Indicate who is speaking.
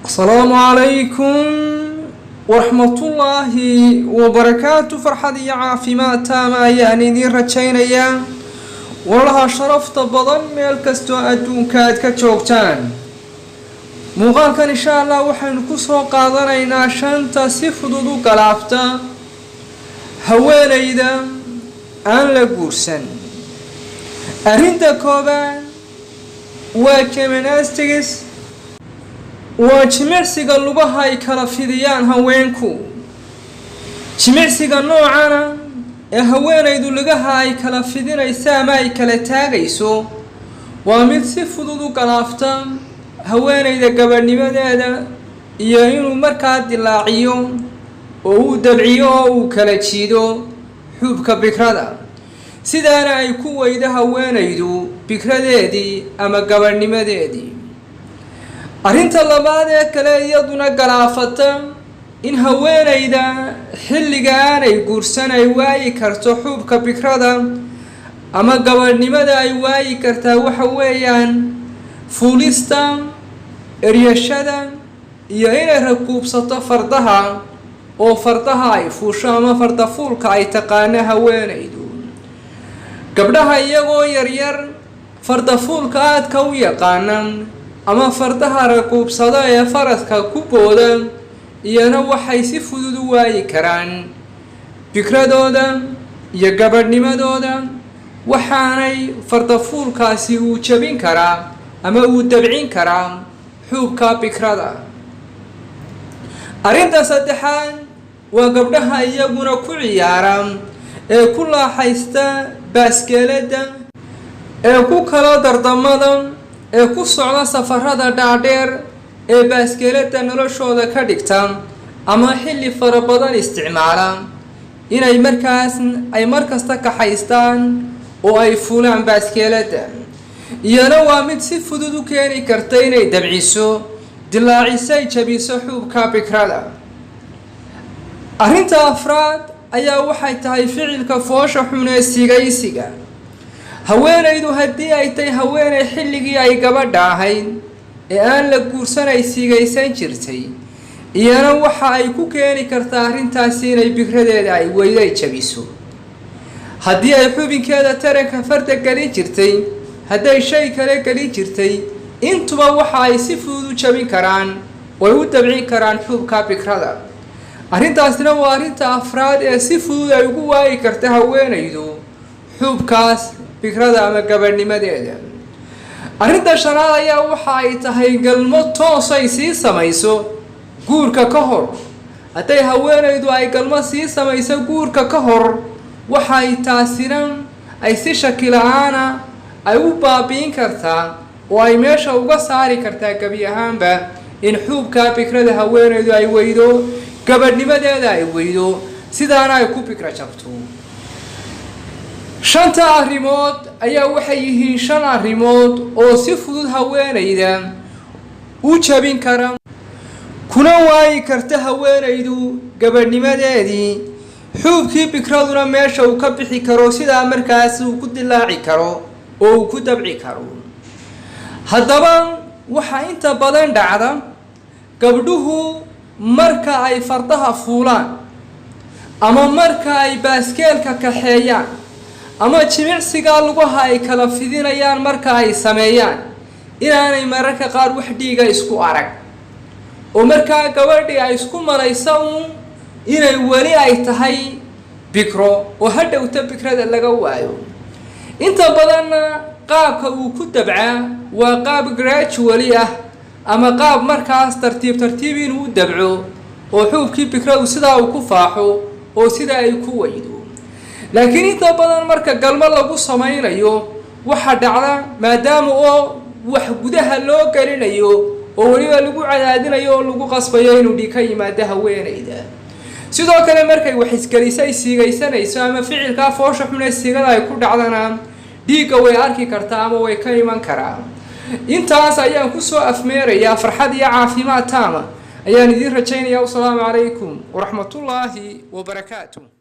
Speaker 1: السلام عليكم ورحمة الله وبركاته. فرحدي عافيمات تاما يعني دي رجينيا والله شرفت بضن ميل كستو أدون كاد كتشوكتان مقال كان إن شاء الله وحن كسو قادرين شانتا سفدودو قلافتا هوين إذا أن لقورسن أرندا كوبان وكمن أستيس وجمعسيغا لغاها ay kala fidiyaan haweenku jimicsiga noocana ee haweenaydu lagaha ay kala fidinaysaa ama ay kala taagayso waa mid si fudud u galaafta haweenayda gabadhnimadeeda iyo inuu markaa dilaaciyo oo uu dabciyo oo uu kala jiido xubka bikrada sidaana ay ku weydo haweenaydu bikradeedii ama gabadhnimadeedii. arrinta labaad ee kale iyaduna galaafata in haweenayda xilliga aanay guursan ay waayi karto xubka bikrada ama gabadhnimada ay waayi kartaa waxa weeyaan fuulista eryashada iyo inay rakuubsato fardaha oo fardaha ay fuusho ama farda fuulka ay taqaano haweenaydu. gabdhaha iyagoo yaryar farda fuulka aadka u yaqaanaan ama fardaha rakuubsada ee faraska ku booda iyana waxay si fudud u waayi karaan bikradooda iyo gabadhnimadooda waxaanay farda fuulkaasi uu jabin karaa ama uu dabcin karaa xubka bikrada. arrinta saddexaad waa gabdhaha iyaguna ku ciyaara ee ku laaxaysta baaskeelada ee ku kala dardamada ee ku socda safarada dhaadheer ee baaskeelada noloshooda ka dhigta ama xilli fara badan isticmaala inay markasta kaxaystaan oo ay fuulaan baaskeelada iyana waa mid si fudud u keeni karta inay dabciso dilaacisay jabiso xubka bikrada. arrinta afraad ayaa waxay tahay ficilka foosha xun ee sigaysiga. haweenaydu haddii ay tahay haweenay xilligii ay gabadha ahayd ee aan la guursan ay sigaysan jirtay iyana waxa ay ku keeni kartaa arrintaasi inay bikradeeda ay weyday jabiso. haddii ay xubinkeeda taranka farda gelin jirtay hadday shay kale gelin jirtay intuba waxa ay si fudud u jabin karaan way u dabcin karaan xubka bikrada. arrintaasina waa arrinta afraad ee si fudud ay ugu waayi karta haweenaydu xubkaas bikrada ama gabadhnimadeeda. arrinta shanaad ayaa waxa ay tahay galmo toos ay sii samayso guurka ka hor. hadday haweenaydu ay galmo sii samayso guurka ka hor waxay taasina ay si shaki la-aana ay u baabi'in kartaa oo ay meesha uga saari kartaa gebi ahaanba in xubka bikrada haweenaydu ay weydo gabadhnimadeeda ay weydo sidaana ay ku bikra jabto. shanta arrimood ayaa waxay yihiin 5 arrimood oo si fudud haweenayda u jabin kara kuna waayi karta haweenaydu gabadhnimadeedii xubkii bikraduna meesha uu ka bixi karo sidaa markaas uu ku dilaaci karo oo uu ku dabci karo. haddaba waxaa inta badan dhacda gabdhuhu marka ay fardaha fuulaan ama marka ay baaskeelka kaxeeyaan ama jimicsiga lugaha ay kala fidinayaan marka ay sameeyaan inaanay mararka qaar wax dhiiga isku arag oo markaa gabadhii ay isku malayso inay weli ay tahay bikro oo hadhowta bikrada laga waayo. inta badanna qaabka uu ku dabcaa waa qaab gradually ah ama qaab markaas tartiib inuu u dabco oo xubkii bikradu sidaa uu ku faaxo oo sidaa ay ku weydo. laakiin inta badan marka galmo lagu samaynayo waxa dhacda maadaama oo wax gudaha loo gelinayo oo waliba lagu cadaadinayo oo lagu qasbayo inuu dhiig ka yimaado haweenayda. sidoo kale markay wax isgelisay sigaysanayso ama ficilka foosha xun ee sigada ay ku dhacdana dhiigga way arki kartaa ama way ka iman karaan. intaas ayaan ku soo afmeerayaa farxad iyo caafimaad taama ayaan idin rajaynayaa. Assalaamu calaykum waraxmatullaahi wabarakaatuh.